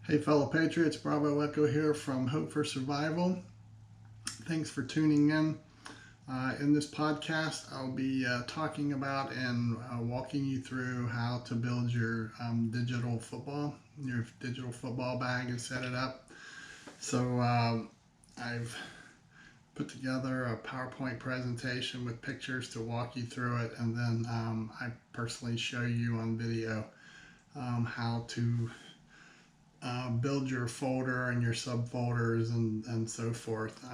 Hey fellow patriots, Bravo Echo here from Hope for Survival. Thanks for tuning in. In this podcast, I'll be talking about and walking you through how to build your digital football bag and set it up. So I've put together a PowerPoint presentation with pictures to walk you through it, and then I personally show you on video how to build your folder and your subfolders and so forth.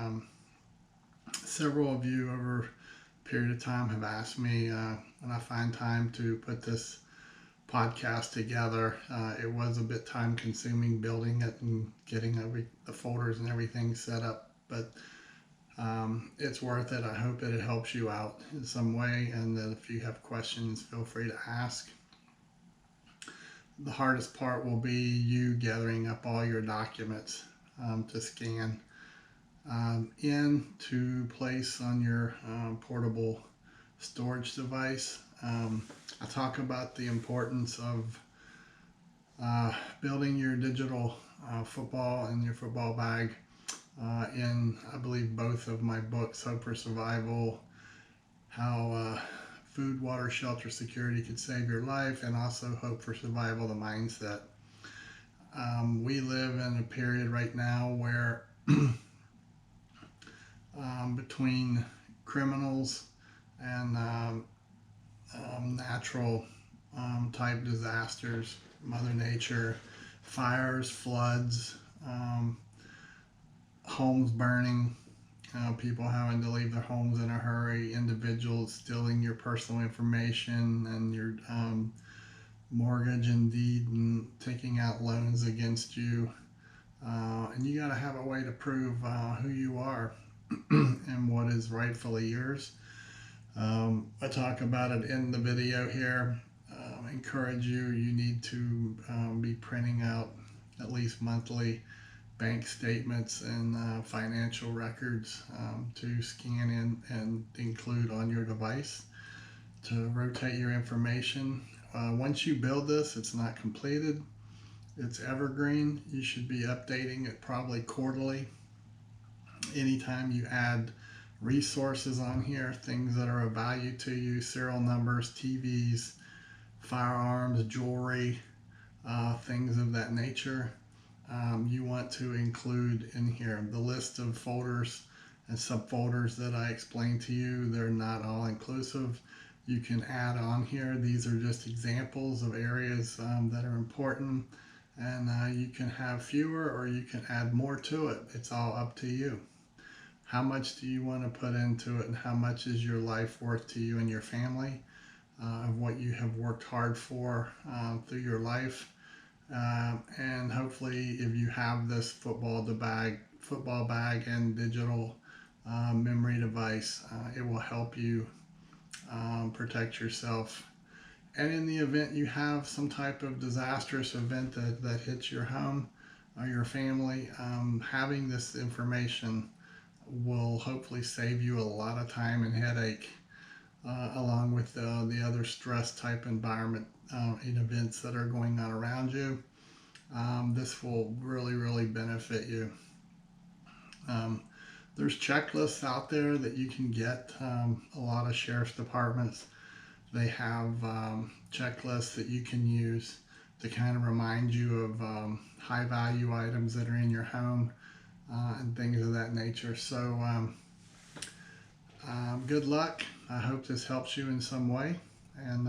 Several of you over a period of time have asked me when I find time to put this podcast together. It was a bit time consuming building it and getting the folders and everything set up, but it's worth it. I hope that it helps you out in some way, and that if you have questions, feel free to ask. The hardest part will be you gathering up all your documents to scan in to place on your portable storage device. I talk about the importance of building your digital football and your football bag in, I believe, both of my books, Hope for Survival, how food, water, shelter, security could save your life, and also Hope for Survival, the mindset. We live in a period right now where between criminals and natural type disasters, Mother Nature, fires, floods, homes burning, people having to leave their homes in a hurry, individuals stealing your personal information and your mortgage and deed and taking out loans against you. And you got to have a way to prove who you are and what is rightfully yours. I talk about it in the video here. Encourage you need to be printing out at least monthly bank statements and financial records to scan in and include on your device to rotate your information. Once you build this, it's not completed. It's evergreen. You should be updating it probably quarterly. Anytime you add resources on here, things that are of value to you, serial numbers, TVs, firearms, jewelry, things of that nature, you want to include in here. The list of folders and subfolders that I explained to you, they're not all inclusive. You can add on here. These are just examples of areas that are important, and you can have fewer or you can add more to it. It's all up to you. How much do you want to put into it, and how much is your life worth to you and your family, of what you have worked hard for through your life? And hopefully, if you have this football bag and digital memory device, it will help you protect yourself. And in the event you have some type of disastrous event that hits your home or your family, having this information will hopefully save you a lot of time and headache, along with the other stress type environment in events that are going on around you. This will really benefit you. There's checklists out there that you can get. A lot of sheriff's departments, they have checklists that you can use to kind of remind you of high value items that are in your home and things of that nature. So good luck. I hope this helps you in some way, and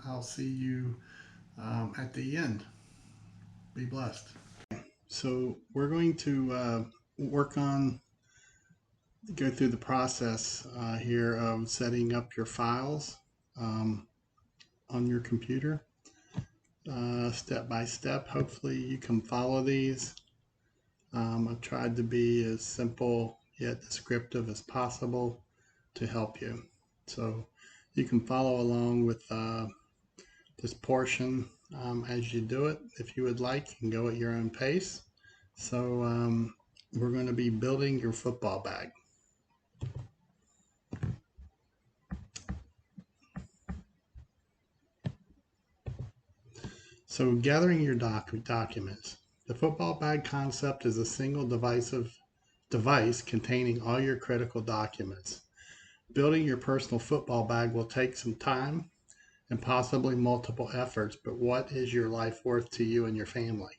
I'll see you at the end. Be blessed. So we're going to go through the process here of setting up your files on your computer, step by step. Hopefully you can follow these. I've tried to be as simple yet descriptive as possible to help you. So you can follow along with this portion as you do it. If you would like, you can go at your own pace. So we're going to be building your football bag. So gathering your documents. The football bag concept is a single device containing all your critical documents. Building your personal football bag will take some time and possibly multiple efforts, but what is your life worth to you and your family?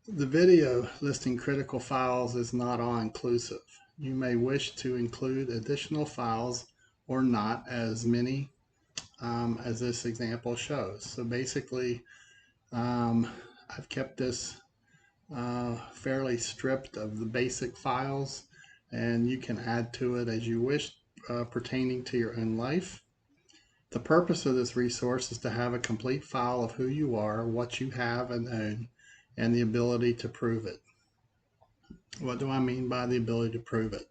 The video listing critical files is not all-inclusive. You may wish to include additional files or not as many as this example shows. So basically, I've kept this fairly stripped of the basic files, and you can add to it as you wish pertaining to your own life. The purpose of this resource is to have a complete file of who you are, what you have and own, and the ability to prove it. What do I mean by the ability to prove it?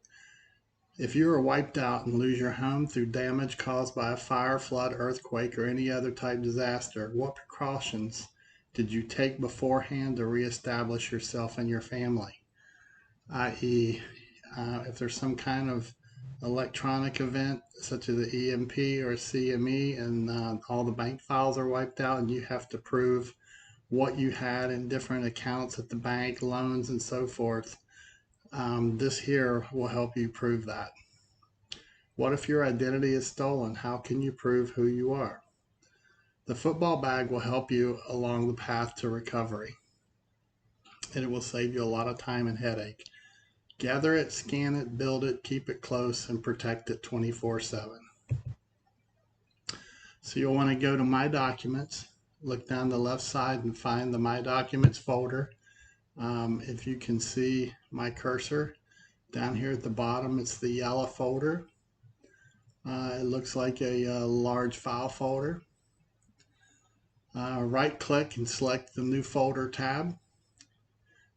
If you are wiped out and lose your home through damage caused by a fire, flood, earthquake, or any other type disaster, what precautions did you take beforehand to reestablish yourself and your family? I.e., if there's some kind of electronic event such as an EMP or a CME and all the bank files are wiped out and you have to prove what you had in different accounts at the bank, loans, and so forth, this here will help you prove that. What if your identity is stolen? How can you prove who you are? The football bag will help you along the path to recovery, and it will save you a lot of time and headache. Gather it, scan it, build it, keep it close, and protect it 24/7. So you'll want to go to My Documents, look down the left side and find the My Documents folder. If you can see my cursor down here at the bottom, it's the yellow folder. It looks like a large file folder. Right click and select the New Folder tab.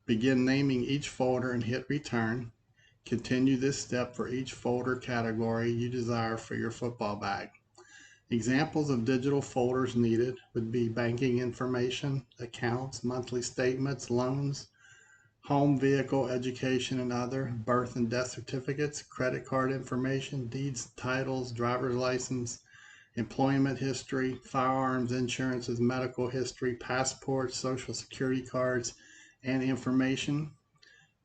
Begin naming each folder and hit return. Continue this step for each folder category you desire for your football bag. Examples of digital folders needed would be banking information, accounts, monthly statements, loans, home, vehicle, education and other, birth and death certificates, credit card information, deeds, titles, driver's license, employment history, firearms, insurances, medical history, passports, social security cards, and information,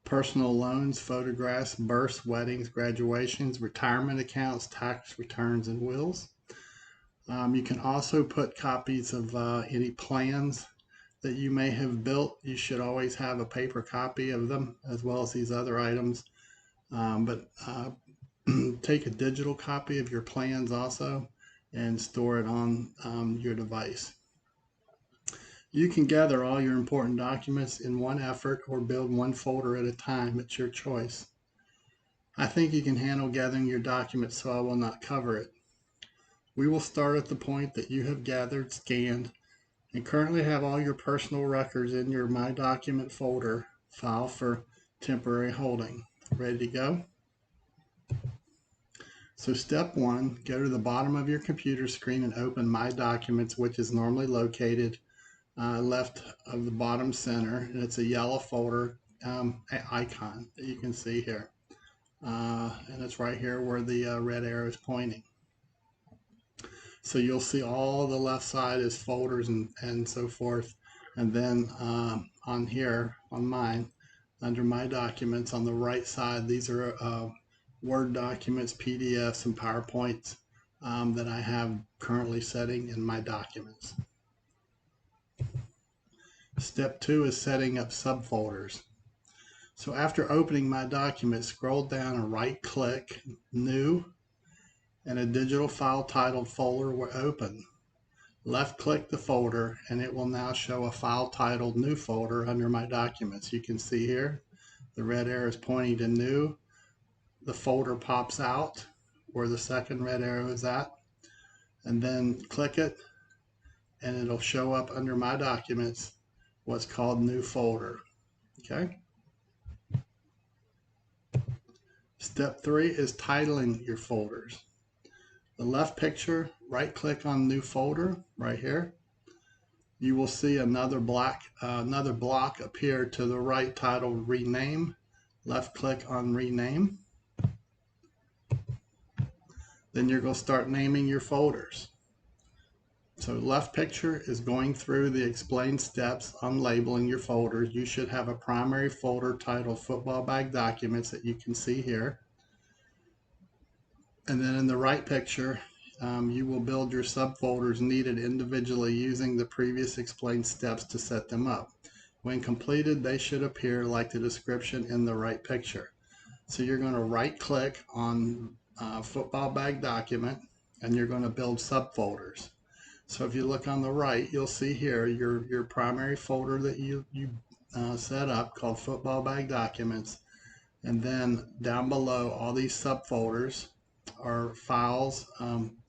personal loans, photographs, births, weddings, graduations, retirement accounts, tax returns, and wills. You can also put copies of any plans that you may have built. You should always have a paper copy of them as well as these other items. Take a digital copy of your plans also and store it on your device. You can gather all your important documents in one effort or build one folder at a time. It's your choice. I think you can handle gathering your documents, so I will not cover it. We will start at the point that you have gathered, scanned, and currently have all your personal records in your My Document folder file for temporary holding. Ready to go? So step 1, go to the bottom of your computer screen and open My Documents, which is normally located left of the bottom center, and it's a yellow folder icon that you can see here. And it's right here where the red arrow is pointing. So you'll see all the left side is folders and so forth. And then on here, on mine, under My Documents, on the right side, these are Word documents, PDFs, and PowerPoints that I have currently setting in My Documents. Step 2 is setting up subfolders. So after opening My Documents, scroll down and right-click New, and a digital file titled folder will open. Left-click the folder, and it will now show a file titled New Folder under My Documents. You can see here, the red arrow is pointing to New. The folder pops out where the second red arrow is at, and then click it, and it'll show up under My Documents what's called New Folder. Okay. Step 3 is titling your folders. The left picture, right click on New Folder right here. You will see another block appear to the right titled Rename. Left click on Rename. Then you're going to start naming your folders. So left picture is going through the explained steps on labeling your folders. You should have a primary folder titled Football Bag Documents that you can see here. And then in the right picture, you will build your subfolders needed individually using the previous explained steps to set them up. When completed, they should appear like the description in the right picture. So you're going to right click on Football Bag Document and you're going to build subfolders. So if you look on the right, you'll see here your primary folder that you set up called Football Bag Documents. And then down below, all these subfolders are files,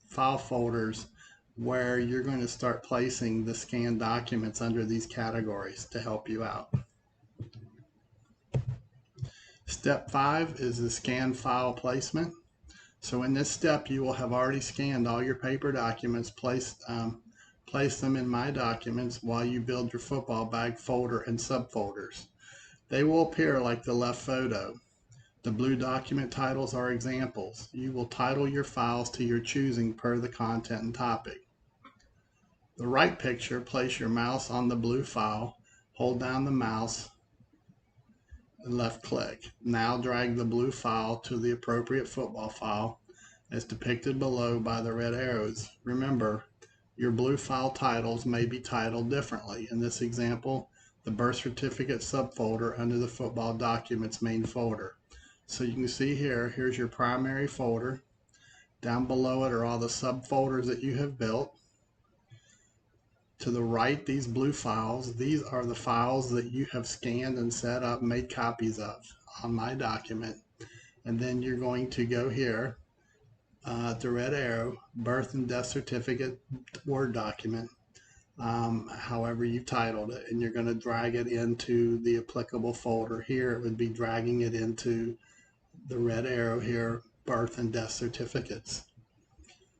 file folders where you're going to start placing the scanned documents under these categories to help you out. Step 5 is the scan file placement. So in this step, you will have already scanned all your paper documents, place them in My Documents while you build your football bag folder and subfolders. They will appear like the left photo. The blue document titles are examples. You will title your files to your choosing per the content and topic. The right picture, place your mouse on the blue file, hold down the mouse, and left click. Now drag the blue file to the appropriate football file as depicted below by the red arrows. Remember, your blue file titles may be titled differently. In this example, the birth certificate subfolder under the football documents main folder. So you can see here, here's your primary folder. Down below it are all the subfolders that you have built. To the right, these blue files, these are the files that you have scanned and set up, made copies of on My Document. And then you're going to go here, the red arrow, birth and death certificate Word document, however you titled it, and you're going to drag it into the applicable folder. Here it would be dragging it into the red arrow here, birth and death certificates.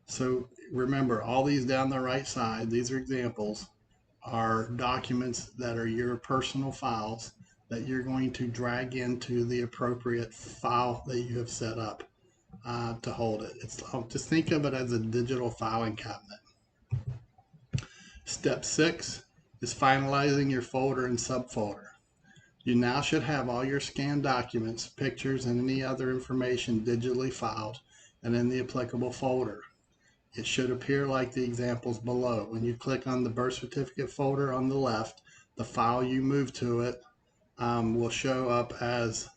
So remember, all these down the right side, these are examples, are documents that are your personal files that you're going to drag into the appropriate file that you have set up to hold it. Just think of it as a digital filing cabinet. Step 6 is finalizing your folder and subfolder. You now should have all your scanned documents, pictures, and any other information digitally filed and in the applicable folder. It should appear like the examples below. When you click on the birth certificate folder on the left, the file you move to it will show up as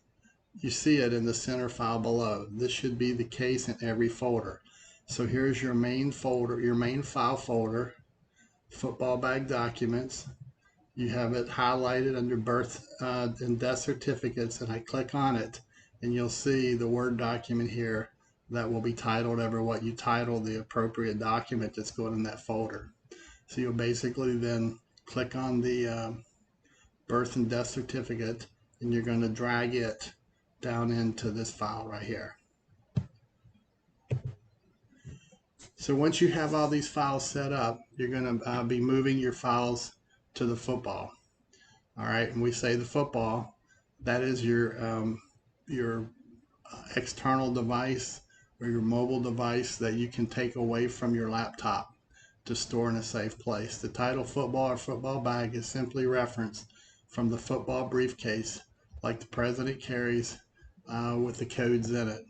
you see it in the center file below. This should be the case in every folder. So here's your main folder, your main file folder, football bag documents. You have it highlighted under birth and death certificates, and I click on it and you'll see the Word document here that will be titled over what you title the appropriate document that's going in that folder. So you'll basically then click on the birth and death certificate and you're going to drag it down into this file right here. So once you have all these files set up, you're going to be moving your files to the football. All right, and we say the football, that is your external device or your mobile device that you can take away from your laptop to store in a safe place. The title football or football bag is simply referenced from the football briefcase like the president carries with the codes in it.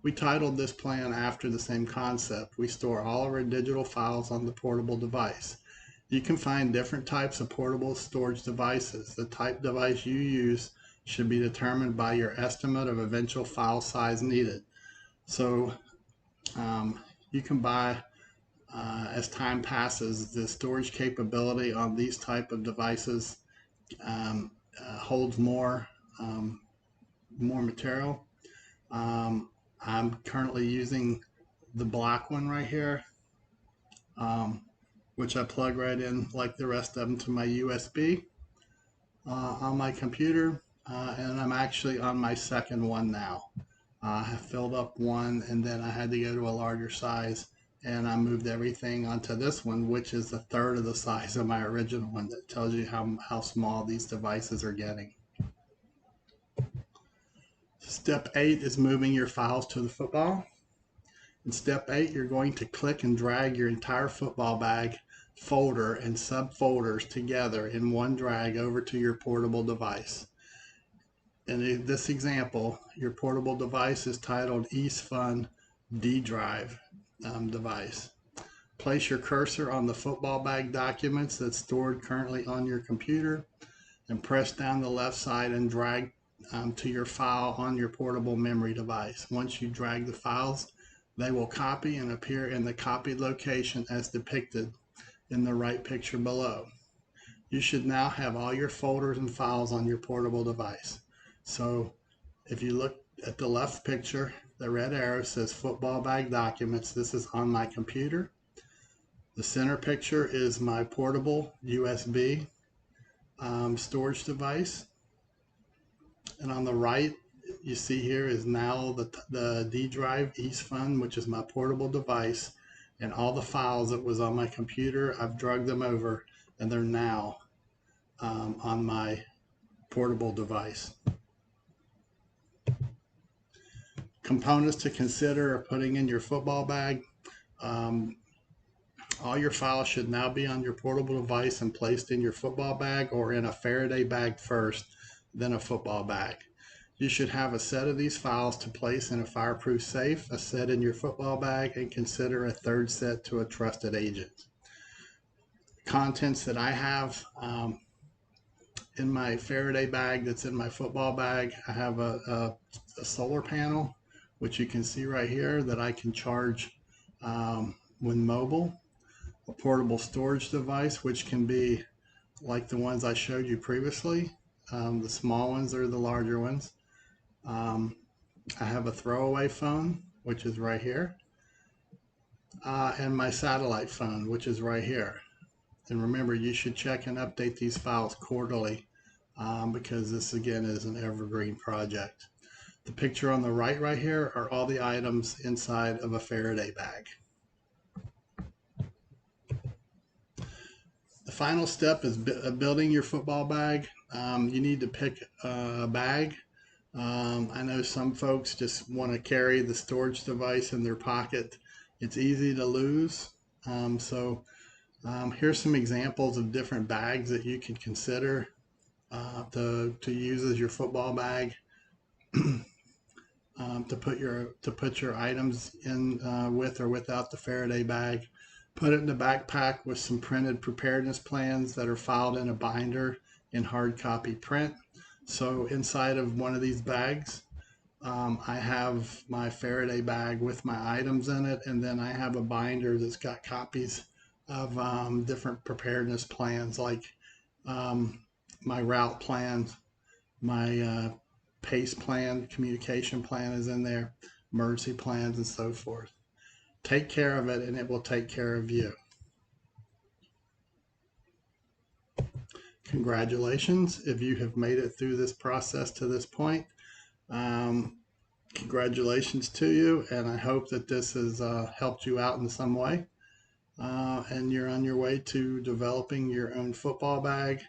We titled this plan after the same concept. We store all of our digital files on the portable device. You can find different types of portable storage devices. The type device you use should be determined by your estimate of eventual file size needed. So you can buy, as time passes, the storage capability on these type of devices holds more material. I'm currently using the black one right here, which I plug right in like the rest of them to my USB on my computer, and I'm actually on my second one now. I have filled up one and then I had to go to a larger size and I moved everything onto this one, which is a third of the size of my original one. That tells you how small these devices are getting. Step 8 is moving your files to the football. In step 8, you're going to click and drag your entire football bag folder and subfolders together in one drag over to your portable device. In this example, your portable device is titled EastFun D Drive device. Place your cursor on the football bag documents that's stored currently on your computer and press down the left side and drag to your file on your portable memory device. Once you drag the files, they will copy and appear in the copied location as depicted in the right picture below. You should now have all your folders and files on your portable device. So if you look at the left picture, the red arrow says football bag documents. This is on my computer. The center picture is my portable USB storage device. And on the right, you see here is now the D drive EastFun, which is my portable device. And all the files that was on my computer, I've dragged them over and they're now on my portable device. Components to consider are putting in your football bag. All your files should now be on your portable device and placed in your football bag or in a Faraday bag first, then a football bag. You should have a set of these files to place in a fireproof safe, a set in your football bag, and consider a third set to a trusted agent. Contents that I have in my Faraday bag that's in my football bag, I have a solar panel, which you can see right here that I can charge when mobile. A portable storage device, which can be like the ones I showed you previously. The small ones are the larger ones. I have a throwaway phone, which is right here. And my satellite phone, which is right here. And remember, you should check and update these files quarterly because this, again, is an evergreen project. The picture on the right here are all the items inside of a Faraday bag. The final step is building your football bag. You need to pick a bag. I know some folks just want to carry the storage device in their pocket. It's easy to lose. Here's some examples of different bags that you can consider to use as your football bag. To put your items in with or without the Faraday bag. Put it in the backpack with some printed preparedness plans that are filed in a binder in hard copy print. So inside of one of these bags, I have my Faraday bag with my items in it, and then I have a binder that's got copies of different preparedness plans, like my route plans, my PACE plan, communication plan is in there, emergency plans, and so forth. Take care of it, and it will take care of you. Congratulations if you have made it through this process to this point. Congratulations to you, and I hope that this has helped you out in some way. And you're on your way to developing your own football bag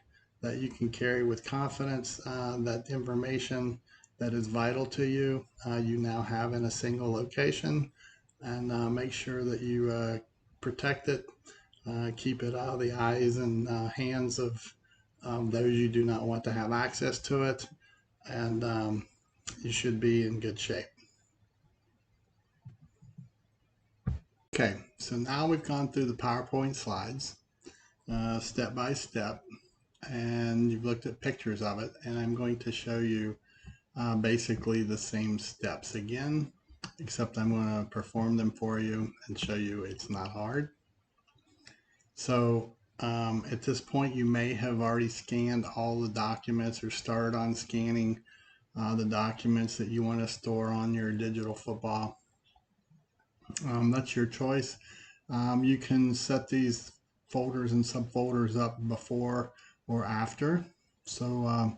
that you can carry with confidence. That information that is vital to you, you now have in a single location, and make sure that you protect it, keep it out of the eyes and hands of those you do not want to have access to it, and you should be in good shape. Okay, so now we've gone through the PowerPoint slides step by step, and you've looked at pictures of it, and I'm going to show you basically the same steps again, except I'm going to perform them for you and show you it's not hard. So at this point, you may have already scanned all the documents or started on scanning the documents that you want to store on your digital football. That's your choice. You can set these folders and subfolders up before or after. So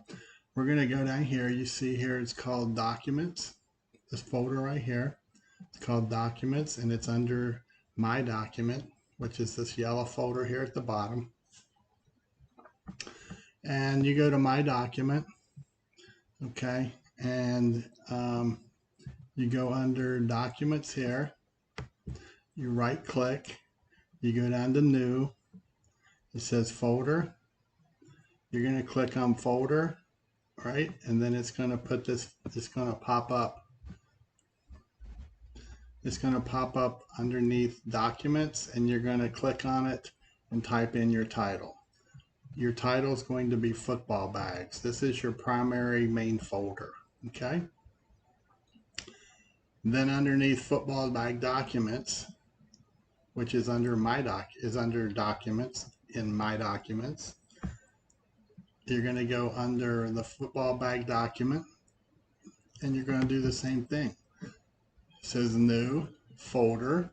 we're going to go down here. You see here it's called Documents. This folder right here, it's called Documents, and it's under My Document, which is this yellow folder here at the bottom. And you go to My Document, okay, and you go under Documents here. You right click, you go down to New, It says folder. You're going to click on folder, right? And then it's going to put this, it's going to pop up. It's going to pop up underneath documents, and you're going to click on it and type in your title. Your title is going to be football bags. This is your primary main folder, okay? Then underneath football bag documents, which is under documents in my documents, you're going to go under the football bag document, and you're going to do the same thing. It says new folder.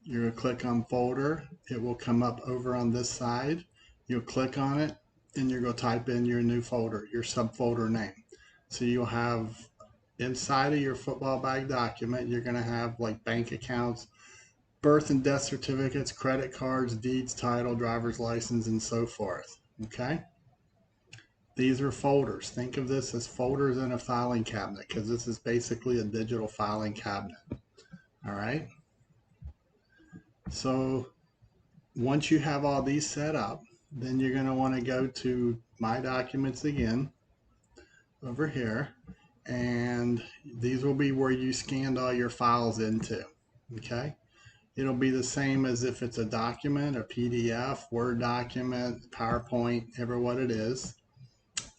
You're going to click on folder. It will come up over on this side. You'll click on it, and you're going to type in your new folder, your subfolder name. So you'll have inside of your football bag document, you're going to have like bank accounts, birth and death certificates, credit cards, deeds, title, driver's license, and so forth. Okay? These are folders. Think of this as folders in a filing cabinet, because this is basically a digital filing cabinet. All right? So once you have all these set up, then you're going to want to go to My Documents again over here, and these will be where you scanned all your files into. Okay? It'll be the same as if it's a document, a PDF, Word document, PowerPoint, ever what it is.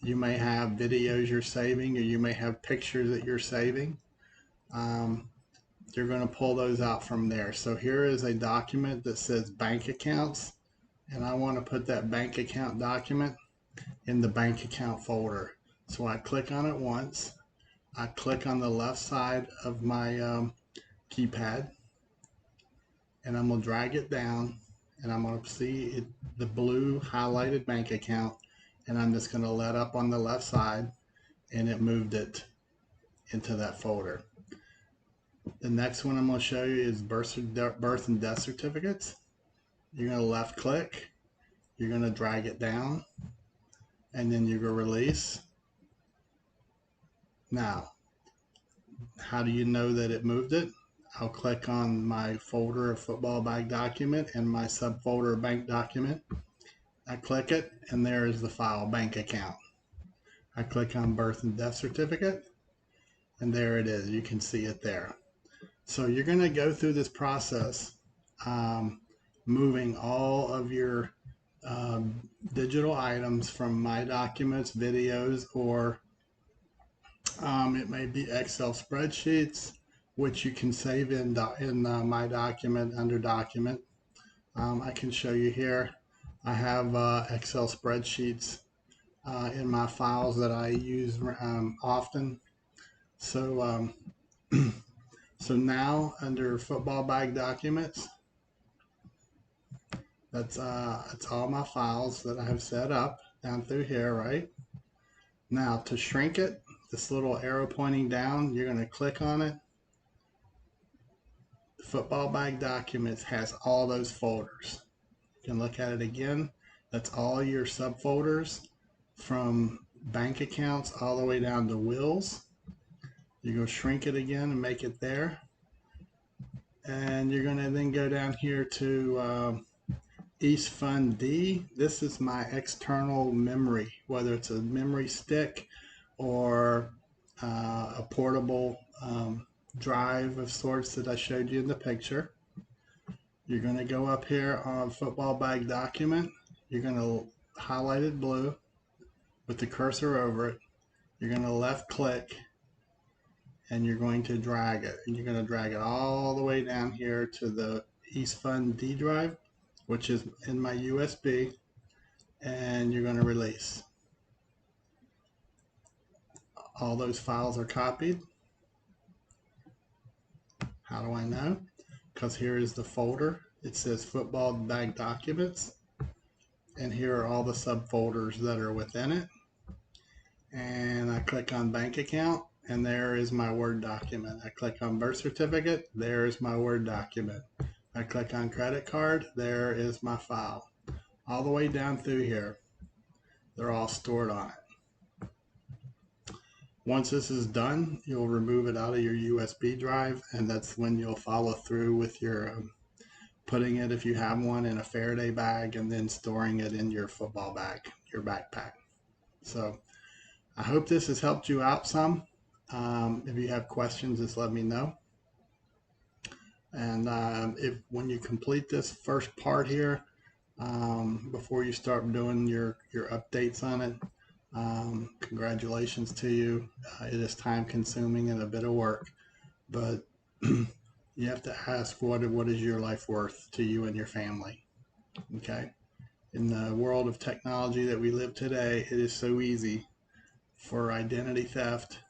You may have videos you're saving, or you may have pictures that you're saving. You're going to pull those out from there. So here is a document that says bank accounts, and I want to put that bank account document in the bank account folder. So I click on it once. I click on the left side of my keypad, and I'm going to drag it down, and I'm going to see it, the blue highlighted bank account, and I'm just going to let up on the left side, and it moved it into that folder. The next one I'm going to show you is birth and death certificates. You're going to left click, you're going to drag it down, and then you're going to release. Now, how do you know that it moved it? I'll click on my folder of football bag document and my subfolder bank document. I click it, and there is the file, bank account. I click on birth and death certificate, and there it is. You can see it there. So you're going to go through this process, moving all of your digital items from My Documents, videos, or it may be Excel spreadsheets, which you can save in My Document under Document. I can show you here. I have Excel spreadsheets in my files that I use often. So so now under football bag documents, that's all my files that I have set up down through here, right? Now to shrink it, this little arrow pointing down, you're going to click on it. The football bag documents has all those folders. You can look at it again. That's all your subfolders from bank accounts all the way down to wills. You go shrink it again and make it there. And you're going to then go down here to East Fund D. This is my external memory, whether it's a memory stick or a portable drive of sorts that I showed you in the picture. You're going to go up here on football bag document. You're going to highlight it blue with the cursor over it. You're going to left click, and you're going to drag it. And you're going to drag it all the way down here to the East Fund D drive, which is in my USB, and you're going to release. All those files are copied. How do I know? Because here is the folder. It says football bag documents, and here are all the subfolders that are within it. And I click on bank account, and there is my Word document. I click on birth certificate, there is my Word document. I click on credit card, there is my file. All the way down through here, they're all stored on it. Once this is done, you'll remove it out of your USB drive, and that's when you'll follow through with your putting it, if you have one, in a Faraday bag, and then storing it in your football bag, your backpack. So I hope this has helped you out some. If you have questions, just let me know. And if when you complete this first part here, before you start doing your updates on it, congratulations to you. It is time consuming and a bit of work, but you have to ask, what is your life worth to you and your family? Okay. In the world of technology that we live today, it is so easy for identity theft,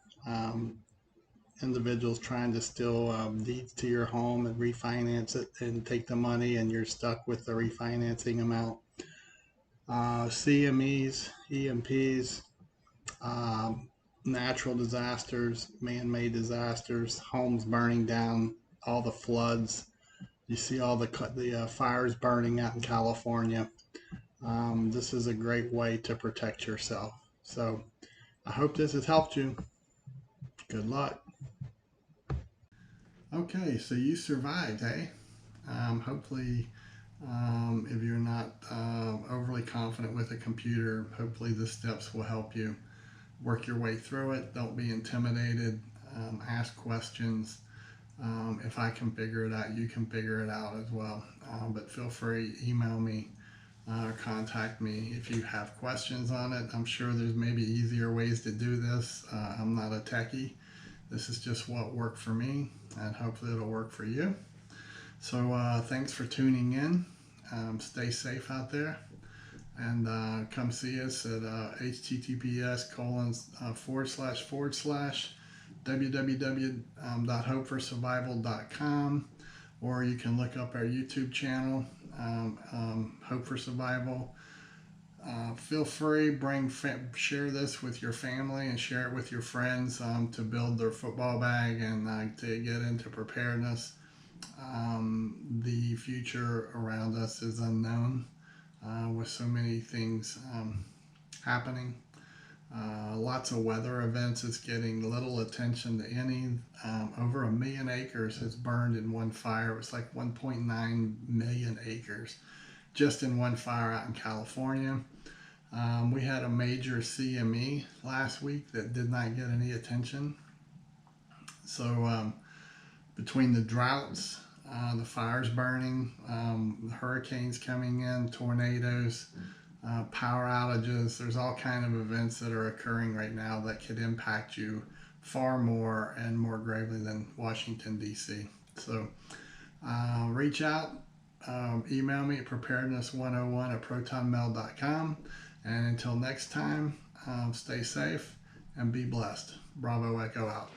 individuals trying to steal deeds to your home and refinance it and take the money, and you're stuck with the refinancing amount. CMEs, EMPs, natural disasters, man-made disasters, homes burning down, all the floods. You see all the fires burning out in California. This is a great way to protect yourself. So I hope this has helped you. Good luck. Okay, so you survived, eh? Hopefully, if you're not overly confident with a computer, hopefully the steps will help you work your way through it. Don't be intimidated. Ask questions. If I can figure it out, you can figure it out as well. But feel free, email me or contact me if you have questions on it. I'm sure there's maybe easier ways to do this. I'm not a techie. This is just what worked for me, and hopefully it'll work for you. So thanks for tuning in. Stay safe out there, and come see us at https://www.hopeforsurvival.com, or you can look up our YouTube channel, Hope for Survival. Feel free, share this with your family and share it with your friends to build their football bag and to get into preparedness. The future around us is unknown with so many things happening. Lots of weather events. It's getting little attention to any. Over 1 million acres has burned in one fire. It was like 1.9 million acres just in one fire out in California. We had a major CME last week that did not get any attention. So between the droughts, the fires burning, hurricanes coming in, tornadoes, power outages, there's all kinds of events that are occurring right now that could impact you far more and more gravely than Washington, D.C. So reach out, email me at preparedness101@protonmail.com. And until next time, stay safe and be blessed. Bravo Echo out.